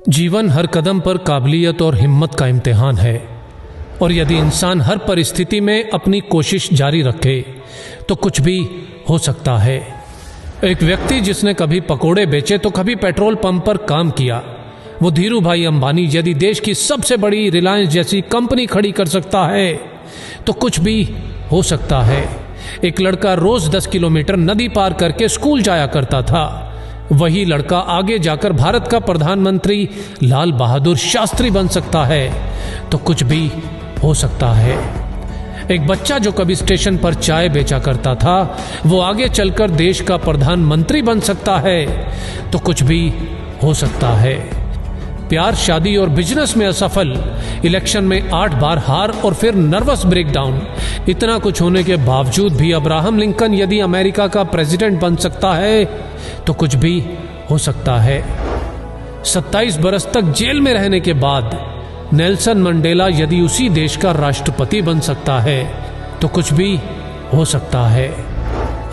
जीवन हर कदम पर काबिलियत और हिम्मत का इम्तिहान है, और यदि इंसान हर परिस्थिति में अपनी कोशिश जारी रखे तो कुछ भी हो सकता है। एक व्यक्ति जिसने कभी पकोड़े बेचे तो कभी पेट्रोल पंप पर काम किया, वो धीरू भाई अंबानी यदि देश की सबसे बड़ी रिलायंस जैसी कंपनी खड़ी कर सकता है तो कुछ भी हो सकता है। एक लड़का रोज 10 किलोमीटर नदी पार करके स्कूल जाया करता था, वही लड़का आगे जाकर भारत का प्रधानमंत्री लाल बहादुर शास्त्री बन सकता है तो कुछ भी हो सकता है। एक बच्चा जो कभी स्टेशन पर चाय बेचा करता था, वो आगे चलकर देश का प्रधानमंत्री बन सकता है तो कुछ भी हो सकता है। प्यार, शादी और बिजनेस में असफल, इलेक्शन में 8 बार हार और फिर नर्वस ब्रेकडाउन, इतना कुछ होने के बावजूद भी अब्राहम लिंकन यदि अमेरिका का प्रेसिडेंट बन सकता है तो कुछ भी हो सकता है। 27 बरस तक जेल में रहने के बाद नेल्सन मंडेला यदि उसी देश का राष्ट्रपति बन सकता है तो कुछ भी हो सकता है।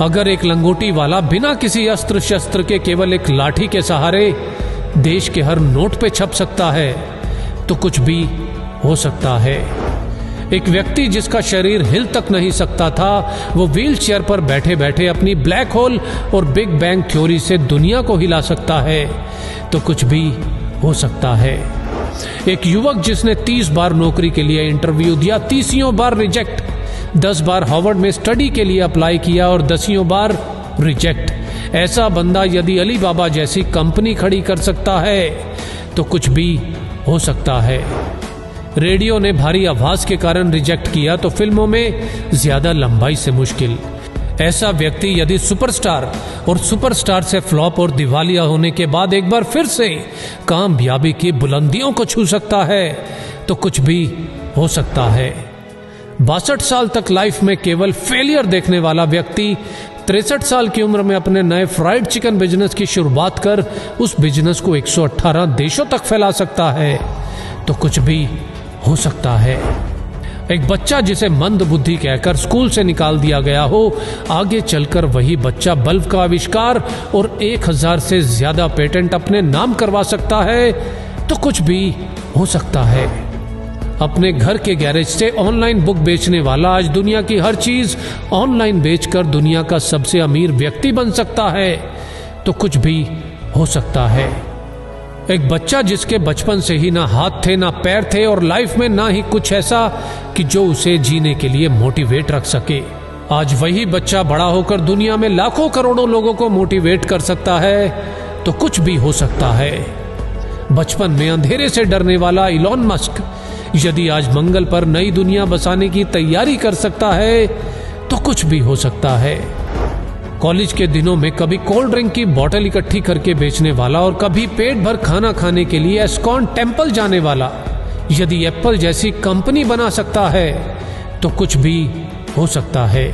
अगर एक लंगोटी वाला बिना किसी अस्त्र शस्त्र के केवल एक लाठी के सहारे देश के हर नोट पे छप सकता है तो कुछ भी हो सकता है। एक व्यक्ति जिसका शरीर हिल तक नहीं सकता था, वो व्हील चेयर पर बैठे बैठे अपनी ब्लैक होल और बिग बैंग थ्योरी से दुनिया को हिला सकता है तो कुछ भी हो सकता है। एक युवक जिसने 30 बार नौकरी के लिए इंटरव्यू दिया, 30 बार रिजेक्ट, 10 बार हार्वर्ड में स्टडी के लिए अप्लाई किया और 10 बार रिजेक्ट, ऐसा बंदा यदि अली बाबा जैसी कंपनी खड़ी कर सकता है तो कुछ भी हो सकता है। रेडियो ने भारी आवाज के कारण रिजेक्ट किया तो फिल्मों में ज्यादा लंबाई से मुश्किल। ऐसा व्यक्ति यदि सुपरस्टार और सुपरस्टार से फ्लॉप और दिवालिया होने के बाद एक बार फिर से कामयाबी की बुलंदियों को छू सकता है तो कुछ भी हो सकता है। 62 साल तक लाइफ में केवल फेलियर देखने वाला व्यक्ति 63 साल की उम्र में अपने नए फ्राइड चिकन बिजनेस की शुरुआत कर उस बिजनेस को 118 देशों तक फैला सकता है तो कुछ भी हो सकता है। एक बच्चा जिसे मंद बुद्धि कहकर स्कूल से निकाल दिया गया हो, आगे चलकर वही बच्चा बल्ब का आविष्कार और 1000 से ज्यादा पेटेंट अपने नाम करवा सकता है तो कुछ भी हो सकता है। अपने घर के गैरेज से ऑनलाइन बुक बेचने वाला आज दुनिया की हर चीज ऑनलाइन बेचकर दुनिया का सबसे अमीर व्यक्ति बन सकता है तो कुछ भी हो सकता है। एक बच्चा जिसके बचपन से ही ना हाथ थे ना पैर थे और लाइफ में ना ही कुछ ऐसा कि जो उसे जीने के लिए मोटिवेट रख सके, आज वही बच्चा बड़ा होकर दुनिया में लाखों करोड़ों लोगों को मोटिवेट कर सकता है तो कुछ भी हो सकता है। बचपन में अंधेरे से डरने वाला इलॉन मस्क यदि आज मंगल पर नई दुनिया बसाने की तैयारी कर सकता है तो कुछ भी हो सकता है। कॉलेज के दिनों में कभी कोल्ड ड्रिंक की बोतल इकट्ठी करके बेचने वाला और कभी पेट भर खाना खाने के लिए एस्कॉन टेम्पल जाने वाला यदि एप्पल जैसी कंपनी बना सकता है तो कुछ भी हो सकता है।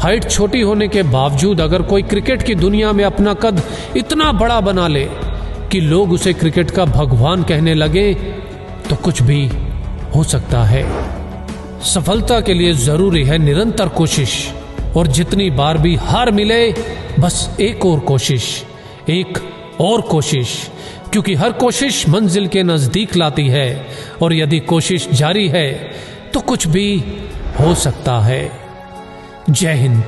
हाइट छोटी होने के बावजूद अगर कोई क्रिकेट की दुनिया में अपना कद इतना बड़ा बना ले कि लोग उसे क्रिकेट का भगवान कहने लगे तो कुछ भी हो सकता है। सफलता के लिए जरूरी है निरंतर कोशिश, और जितनी बार भी हार मिले बस एक और कोशिश, एक और कोशिश, क्योंकि हर कोशिश मंजिल के नजदीक लाती है और यदि कोशिश जारी है तो कुछ भी हो सकता है। जय हिंद।